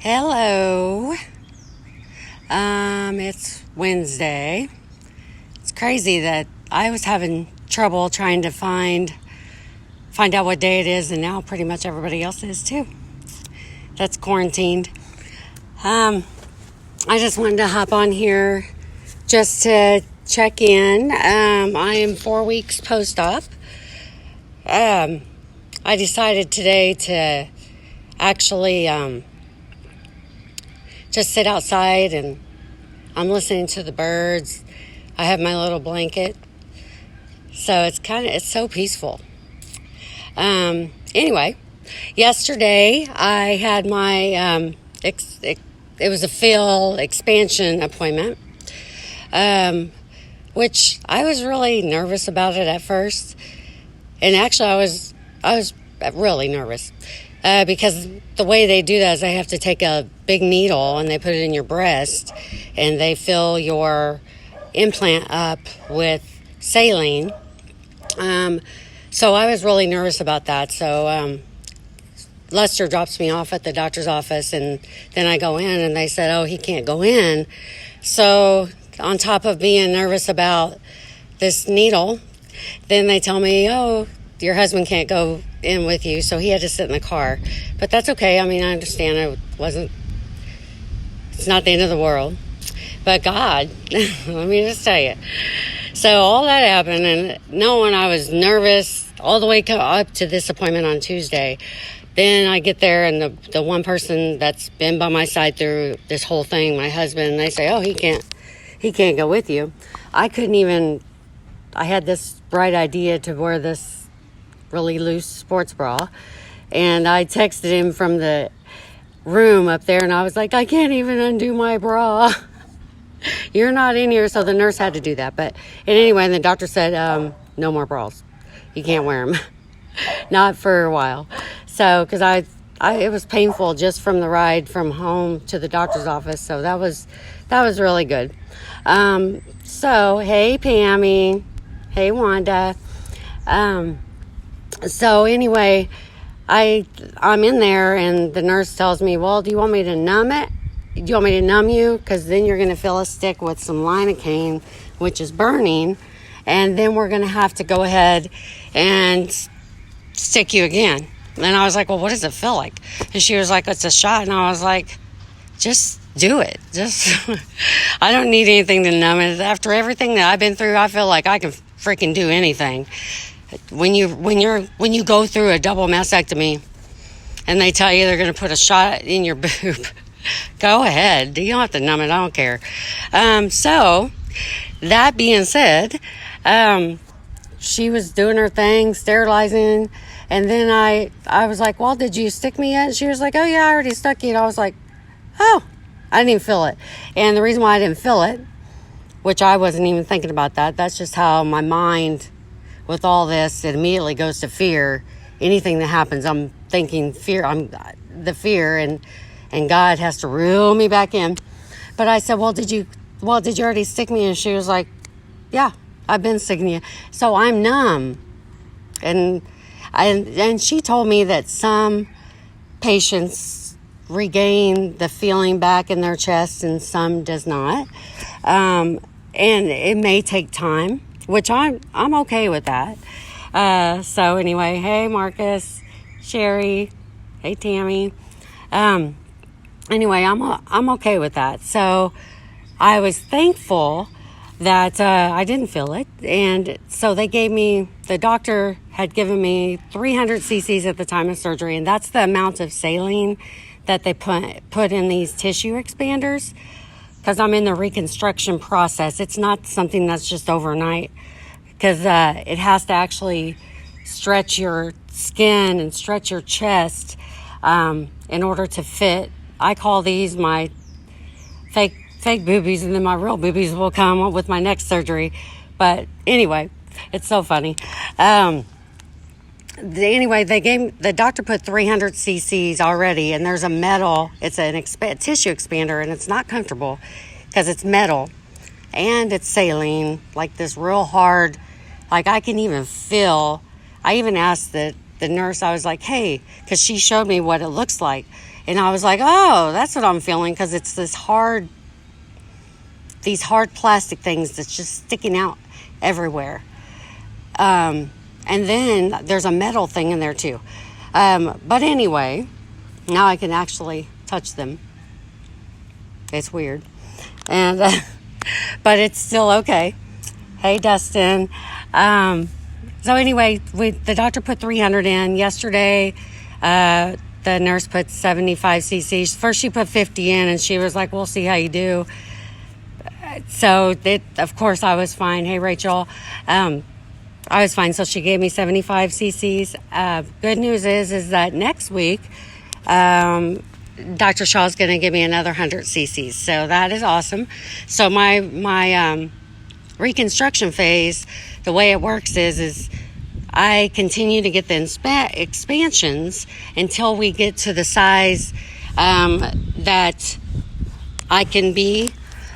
Hello. It's Wednesday. It's crazy that I was having trouble trying to find out what day it is, and now pretty much everybody else is too. That's quarantined. I just wanted to hop on here just to check in. I am 4 weeks post-op. I decided today to actually just sit outside, and I'm listening to the birds. I have my little blanket, so it's so peaceful. Anyway, yesterday I had my it was a fill expansion appointment, which I was really nervous about it at first, and actually I was really nervous. Because the way they do that is they have to take a big needle and they put it in your breast and they fill your implant up with saline. So I was really nervous about that. So Lester drops me off at the doctor's office, and then I go in and they said, oh, he can't go in. So on top of being nervous about this needle, then they tell me, oh, your husband can't go in with you, so he had to sit in the car. But that's okay. I mean, I understand. It's not the end of the world. But God, let me just tell you. So all that happened, and knowing I was nervous all the way up to this appointment on Tuesday, then I get there, and the one person that's been by my side through this whole thing, my husband, they say, oh, he can't go with you. I had this bright idea to wear this really loose sports bra, and I texted him from the room up there, and I was like, I can't even undo my bra. You're not in here. So the nurse had to do that. But anyway, and the doctor said, no more bras. You can't wear them. Not for a while. So, because it was painful just from the ride from home to the doctor's office. So that was really good. So, hey, Pammy. Hey, Wanda. So anyway, I'm in there, and the nurse tells me, well, do you want me to numb it? Do you want me to numb you? Because then you're going to fill a stick with some lidocaine, which is burning, and then we're going to have to go ahead and stick you again. And I was like, well, what does it feel like? And she was like, it's a shot. And I was like, just do it. I don't need anything to numb it. After everything that I've been through, I feel like I can freaking do anything. When you go through a double mastectomy and they tell you they're going to put a shot in your boob, go ahead. You don't have to numb it. I don't care. So that being said, she was doing her thing, sterilizing. And then I was like, well, did you stick me yet? And she was like, oh yeah, I already stuck you. And I was like, oh, I didn't even feel it. And the reason why I didn't feel it, which I wasn't even thinking about that's just how my mind, with all this, it immediately goes to fear. Anything that happens, I'm thinking fear. I'm the fear, and God has to reel me back in. But I said, well, did you already stick me? And she was like, yeah, I've been sticking you. So I'm numb. And she told me that some patients regain the feeling back in their chest and some does not. And it may take time, which I'm okay with that. So anyway, hey Marcus, Sherry, hey Tammy. Anyway, I'm okay with that. So I was thankful that I didn't feel it, and so the doctor had given me 300 cc's at the time of surgery, and that's the amount of saline that they put in these tissue expanders. Because I'm in the reconstruction process. It's not something that's just overnight, because it has to actually stretch your skin and stretch your chest in order to fit. I call these my fake boobies, and then my real boobies will come with my next surgery. But anyway, it's so funny. Anyway, the doctor put 300 cc's already, and there's a metal, it's an tissue expander, and it's not comfortable because it's metal and it's saline, like this real hard, like I can even feel. I even asked the the nurse, I was like, hey, because she showed me what it looks like. And I was like, oh, that's what I'm feeling, because it's these hard plastic things that's just sticking out everywhere. And then there's a metal thing in there too. But anyway, now I can actually touch them. It's weird. And but it's still okay. Hey, Dustin. So anyway, the doctor put 300 in yesterday. The nurse put 75 cc's. First she put 50 in, and she was like, we'll see how you do. So of course I was fine. Hey, Rachel. I was fine. So she gave me 75 cc's. Good news is that next week, Dr. Shaw's going to give me another 100 cc's. So that is awesome. So my reconstruction phase, the way it works is I continue to get the expansions until we get to the size that I can be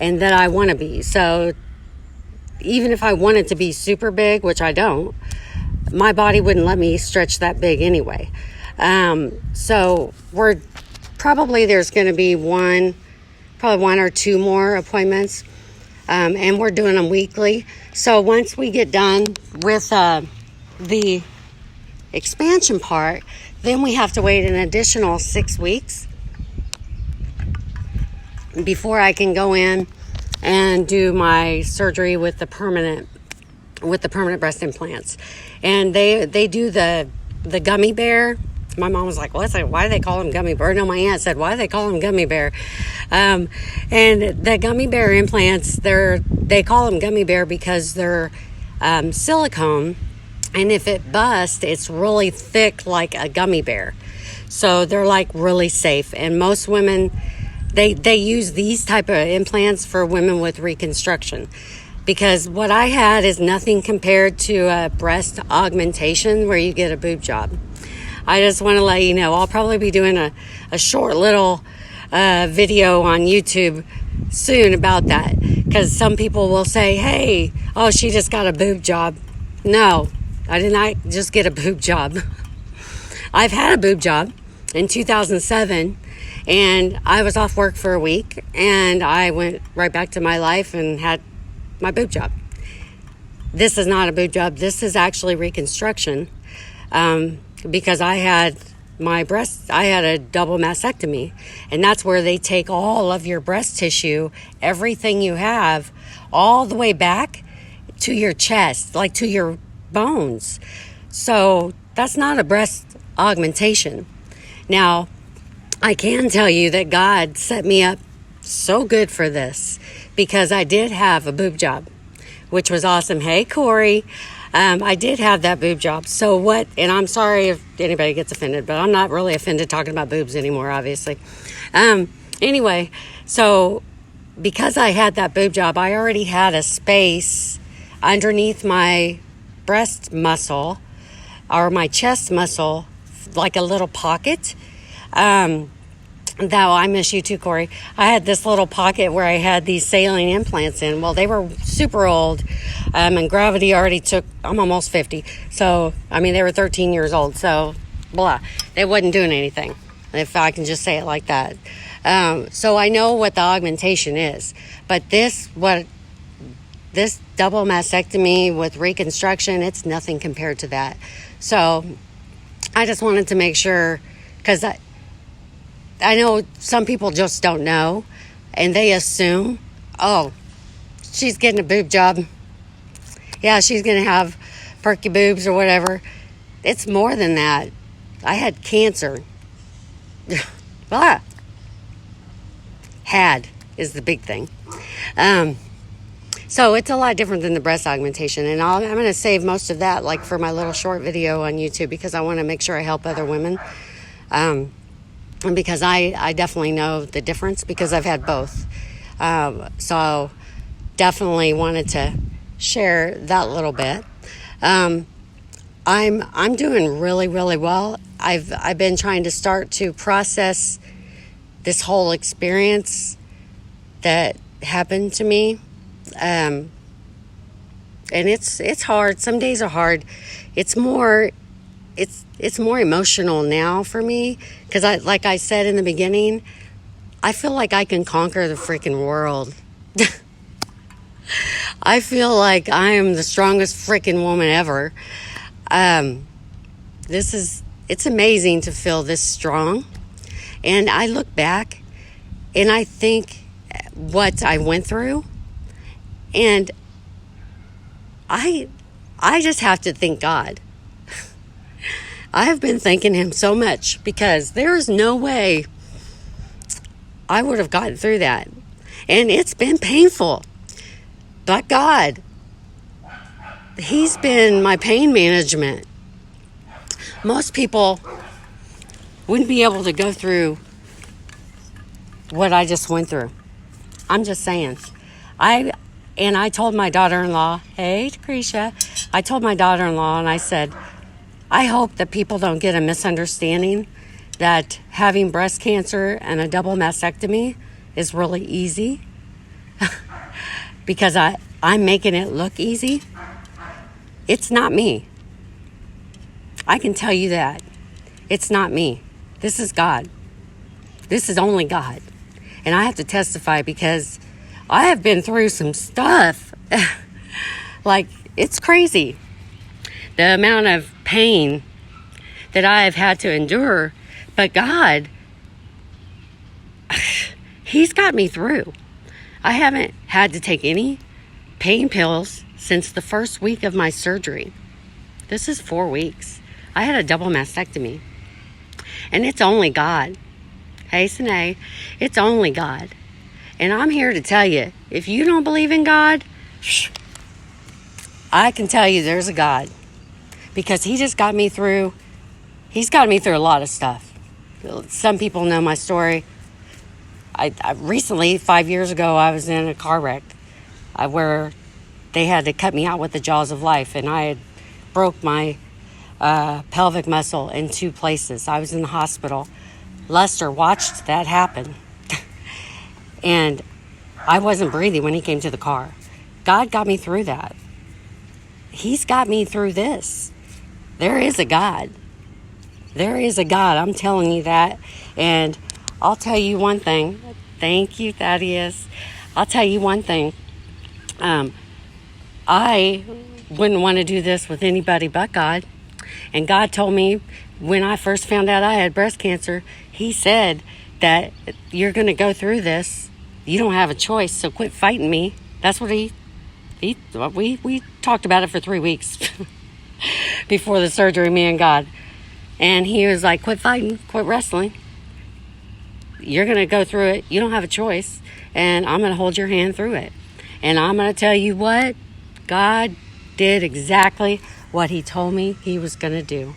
and that I want to be. So even if I wanted to be super big, which I don't, my body wouldn't let me stretch that big anyway. So there's going to be one or two more appointments, and we're doing them weekly. So once we get done with the expansion part, then we have to wait an additional 6 weeks before I can go in and do my surgery with the permanent breast implants. And they do the gummy bear. My mom was like, why do they call them gummy bear? No, my aunt said, why do they call them gummy bear? And the gummy bear implants, they call them gummy bear because they're silicone, and if it busts, it's really thick like a gummy bear. So they're like really safe. And most women, they use these type of implants for women with reconstruction, because what I had is nothing compared to a breast augmentation where you get a boob job. I just want to let you know, I'll probably be doing a short little video on YouTube soon about that, because some people will say, hey, oh, she just got a boob job. No, I did not just get a boob job. I've had a boob job in 2007, and I was off work for a week, and I went right back to my life and had my boob job. This is not a boob job. This is actually reconstruction, because I had a double mastectomy, and that's where they take all of your breast tissue, everything you have, all the way back to your chest, like to your bones. So that's not a breast augmentation. Now, I can tell you that God set me up so good for this, because I did have a boob job, which was awesome. Hey, Corey. I did have that boob job. So what, and I'm sorry if anybody gets offended, but I'm not really offended talking about boobs anymore, obviously. Anyway, so because I had that boob job, I already had a space underneath my breast muscle or my chest muscle, like a little pocket. Though I miss you too, Corey. I had this little pocket where I had these saline implants in. Well, they were super old, and gravity already took, I'm almost 50. So, I mean, they were 13 years old. So, blah. They wasn't doing anything, if I can just say it like that. So I know what the augmentation is. But this double mastectomy with reconstruction, it's nothing compared to that. So I just wanted to make sure, because I know some people just don't know, and they assume, oh, she's getting a boob job. Yeah, she's going to have perky boobs or whatever. It's more than that. I had cancer. Had is the big thing. So it's a lot different than the breast augmentation, and I'm going to save most of that like for my little short video on YouTube, because I want to make sure I help other women. And because I definitely know the difference, because I've had both. So definitely wanted to share that little bit. I'm doing really, really well. I've been trying to start to process this whole experience that happened to me. And it's hard. Some days are hard. It's more it's more emotional now for me because like I said in the beginning, I feel like I can conquer the freaking world. I feel like I am the strongest freaking woman ever. It's amazing to feel this strong. And I look back and I think what I went through, and I just have to thank God. I have been thanking him so much because there is no way I would have gotten through that. And it's been painful. But God, he's been my pain management. Most people wouldn't be able to go through what I just went through. I'm just saying. I told my daughter-in-law, hey, Lucretia, I told my daughter-in-law and I said, I hope that people don't get a misunderstanding that having breast cancer and a double mastectomy is really easy. Because I'm making it look easy. It's not me. I can tell you that. It's not me. This is God. This is only God. And I have to testify because I have been through some stuff. Like, it's crazy. The amount of pain that I have had to endure. But God, he's got me through. I haven't had to take any pain pills since the first week of my surgery. This is 4 weeks. I had a double mastectomy. And it's only God. Hey, Sine, it's only God. And I'm here to tell you, if you don't believe in God, I can tell you there's a God. Because he just got me through, he's got me through a lot of stuff. Some people know my story. I recently, 5 years ago, I was in a car wreck where they had to cut me out with the jaws of life, and I had broke my pelvic muscle in 2 places. I was in the hospital. Lester watched that happen, and I wasn't breathing when he came to the car. God got me through that. He's got me through this. There is a God. There is a God. I'm telling you that. And I'll tell you one thing. Thank you, Thaddeus. I'll tell you one thing. I wouldn't want to do this with anybody but God. And God told me when I first found out I had breast cancer, he said that you're going to go through this. You don't have a choice, so quit fighting me. That's what we talked about it for 3 weeks before the surgery, me and God. And he was like, quit fighting, quit wrestling. You're going to go through it. You don't have a choice. And I'm going to hold your hand through it. And I'm going to tell you what, God did exactly what he told me he was going to do.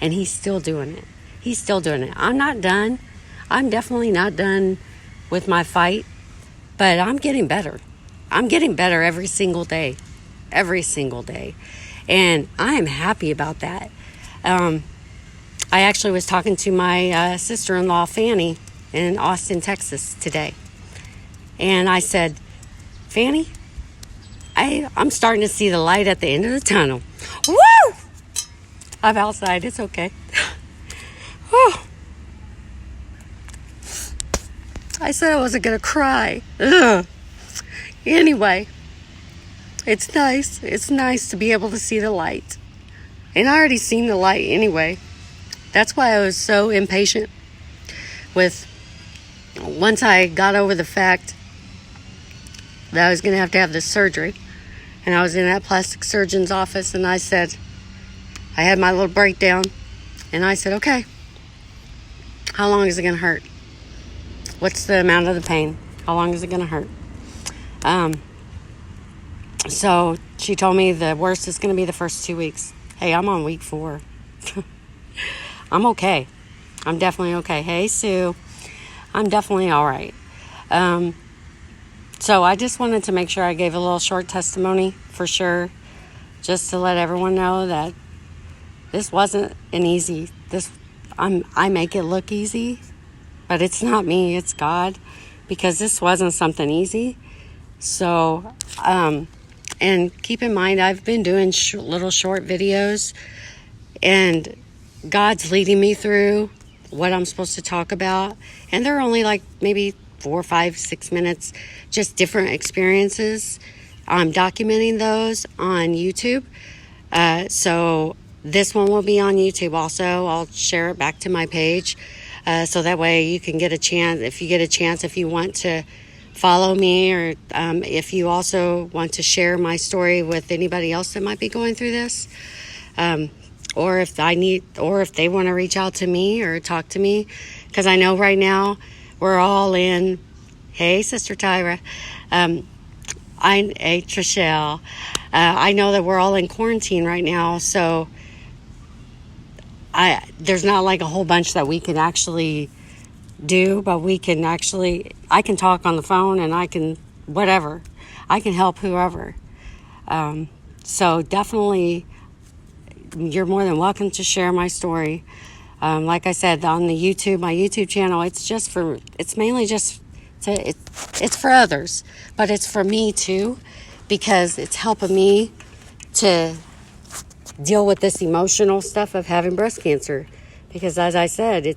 And he's still doing it. He's still doing it. I'm not done. I'm definitely not done with my fight. But I'm getting better. I'm getting better every single day. Every single day. And I am happy about that. I actually was talking to my sister-in-law, Fanny, in Austin, Texas today. And I said, Fanny, I'm starting to see the light at the end of the tunnel. Woo! I'm outside. It's okay. I said I wasn't going to cry. Ugh. Anyway, it's nice. It's nice to be able to see the light. And I already seen the light anyway. That's why I was so impatient with, once I got over the fact that I was going to have this surgery, and I was in that plastic surgeon's office, and I said, I had my little breakdown, and I said, okay, how long is it going to hurt? What's the amount of the pain? How long is it going to hurt? So she told me the worst is going to be the first 2 weeks. Hey, I'm on week 4. I'm okay. I'm definitely okay. Hey, Sue. I'm definitely all right. So I just wanted to make sure I gave a little short testimony for sure, just to let everyone know that this wasn't an easy, I make it look easy, but it's not me, it's God, because this wasn't something easy. So, and keep in mind, I've been doing little short videos, and God's leading me through what I'm supposed to talk about. And they're only like maybe 4, 5, 6 minutes, just different experiences. I'm documenting those on YouTube. So this one will be on YouTube also. I'll share it back to my page. So that way you can get a chance, if you want to follow me, or if you also want to share my story with anybody else that might be going through this. Or if they want to reach out to me or talk to me, because I know right now we're all in. Hey, Sister Tyra. Hey, Trishelle. I know that we're all in quarantine right now, so there's not like a whole bunch that we can actually do, but I can talk on the phone, and I can help whoever. So definitely, you're more than welcome to share my story. Like I said, on my YouTube channel, it's mainly just it's for others, but it's for me too, because it's helping me to deal with this emotional stuff of having breast cancer. Because as I said,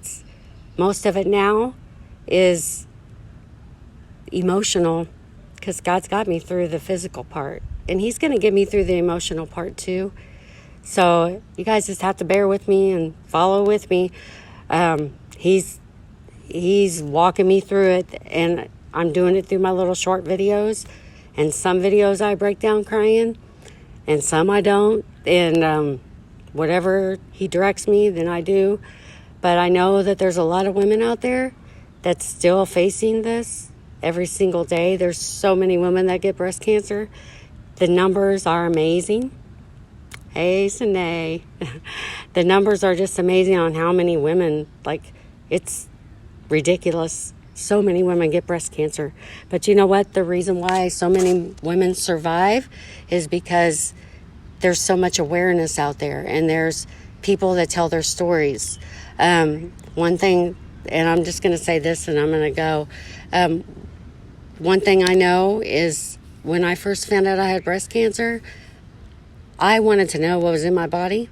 most of it now is emotional, because God's got me through the physical part, and He's going to get me through the emotional part too. So you guys just have to bear with me and follow with me. He's walking me through it, and I'm doing it through my little short videos. And some videos I break down crying, and some I don't. And whatever He directs me, then I do. But I know that there's a lot of women out there that's still facing this every single day. There's so many women that get breast cancer. The numbers are amazing. Hey, Sine. The numbers are just amazing on how many women, it's ridiculous. So many women get breast cancer. But you know what? The reason why so many women survive is because there's so much awareness out there, and there's people that tell their stories. One thing, and I'm just going to say this and I'm going to go. One thing I know is when I first found out I had breast cancer, I wanted to know what was in my body.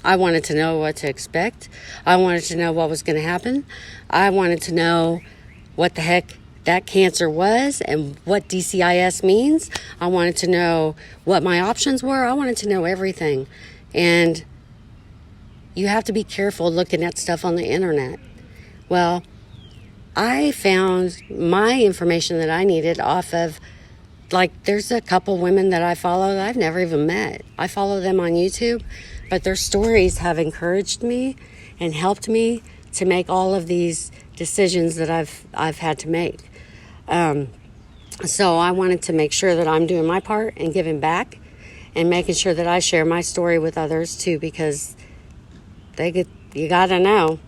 I wanted to know what to expect. I wanted to know what was going to happen. I wanted to know what the heck that cancer was and what DCIS means. I wanted to know what my options were. I wanted to know everything. And you have to be careful looking at stuff on the internet. Well, I found my information that I needed off of, there's a couple women that I follow that I've never even met. I follow them on YouTube, but their stories have encouraged me and helped me to make all of these decisions that I've had to make. So I wanted to make sure that I'm doing my part and giving back and making sure that I share my story with others too, because you gotta know.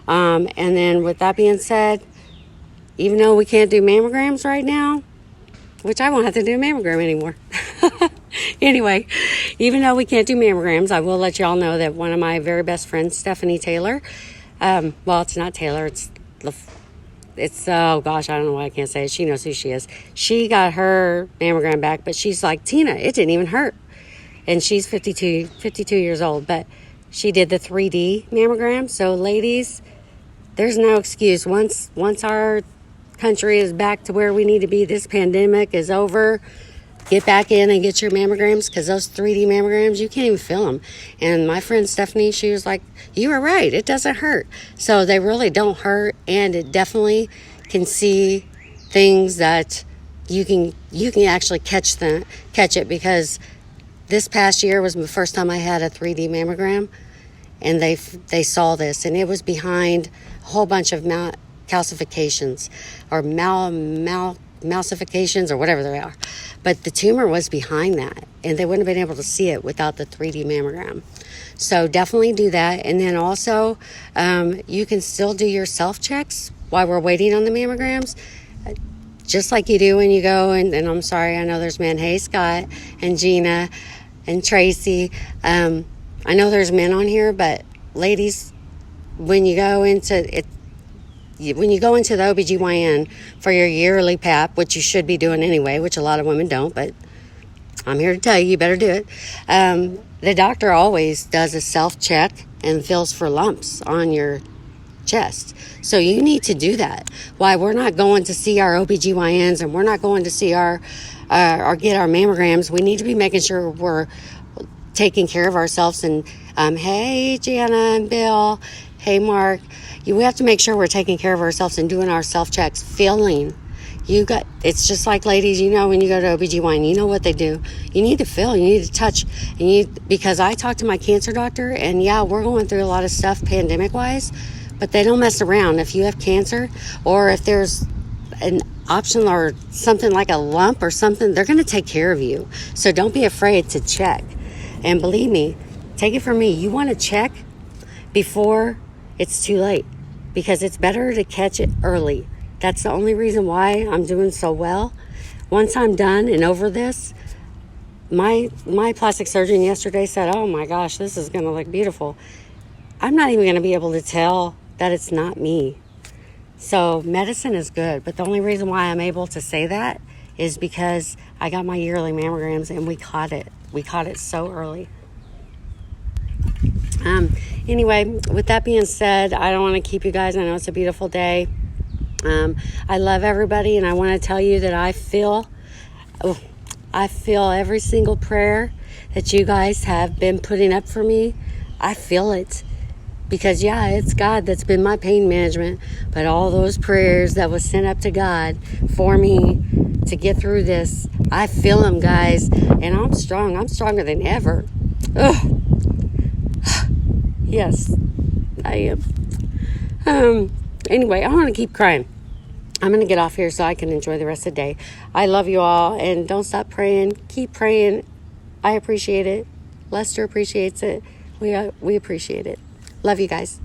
And then with that being said, even though we can't do mammograms right now, which I won't have to do a mammogram anymore. Anyway, even though we can't do mammograms, I will let y'all know that one of my very best friends, Stephanie Taylor, well, it's not Taylor, it's oh gosh, I don't know why I can't say it. She knows who she is. She got her mammogram back, but she's like, Tina, it didn't even hurt. And she's 52 years old, but she did the 3D mammogram. So ladies, there's no excuse. Once our country is back to where we need to be, this pandemic is over, get back in and get your mammograms, because those 3D mammograms, you can't even feel them. And my friend Stephanie, she was like, you were right, it doesn't hurt. So they really don't hurt, and it definitely can see things that you can actually catch it, because this past year was the first time I had a 3D mammogram, and they saw this, and it was behind a whole bunch of calcifications or malsifications or whatever they are. But the tumor was behind that, and they wouldn't have been able to see it without the 3D mammogram. So definitely do that. And then also, you can still do your self-checks while we're waiting on the mammograms, just like you do when you go, and I'm sorry, I know there's men, hey, Scott and Gina and Tracy. I know there's men on here, but ladies, when you go into the OBGYN for your yearly PAP, which you should be doing anyway, which a lot of women don't, but I'm here to tell you, you better do it. The doctor always does a self-check and feels for lumps on your chest. So you need to do that. Why we're not going to see our OBGYNs and we're not going to see our or get our mammograms. We need to be making sure we're taking care of ourselves. And hey, Jana and Bill. Hey, Mark. We have to make sure we're taking care of ourselves and doing our self-checks, feeling. It's just like ladies, when you go to OBGYN, you know what they do. You need to feel, you need to touch. Because I talked to my cancer doctor, and yeah, we're going through a lot of stuff pandemic-wise, but they don't mess around. If you have cancer or if there's an option or something like a lump or something, they're going to take care of you. So don't be afraid to check. And believe me, take it from me, you want to check before it's too late, because it's better to catch it early. That's the only reason why I'm doing so well. Once I'm done and over this, my plastic surgeon yesterday said, oh my gosh, this is going to look beautiful. I'm not even going to be able to tell that it's not me. So medicine is good, but the only reason why I'm able to say that is because I got my yearly mammograms and we caught it. We caught it so early. Anyway, with that being said, I don't want to keep you guys. I know it's a beautiful day. I love everybody, and I want to tell you that I feel every single prayer that you guys have been putting up for me. I feel it, because yeah, it's God that's been my pain management, but all those prayers that was sent up to God for me to get through this, I feel them, guys, and I'm strong. I'm stronger than ever. Ugh. Yes, I am. Anyway, I want to keep crying. I'm going to get off here so I can enjoy the rest of the day. I love you all, and don't stop praying. Keep praying. I appreciate it. Lester appreciates it. We appreciate it. Love you guys.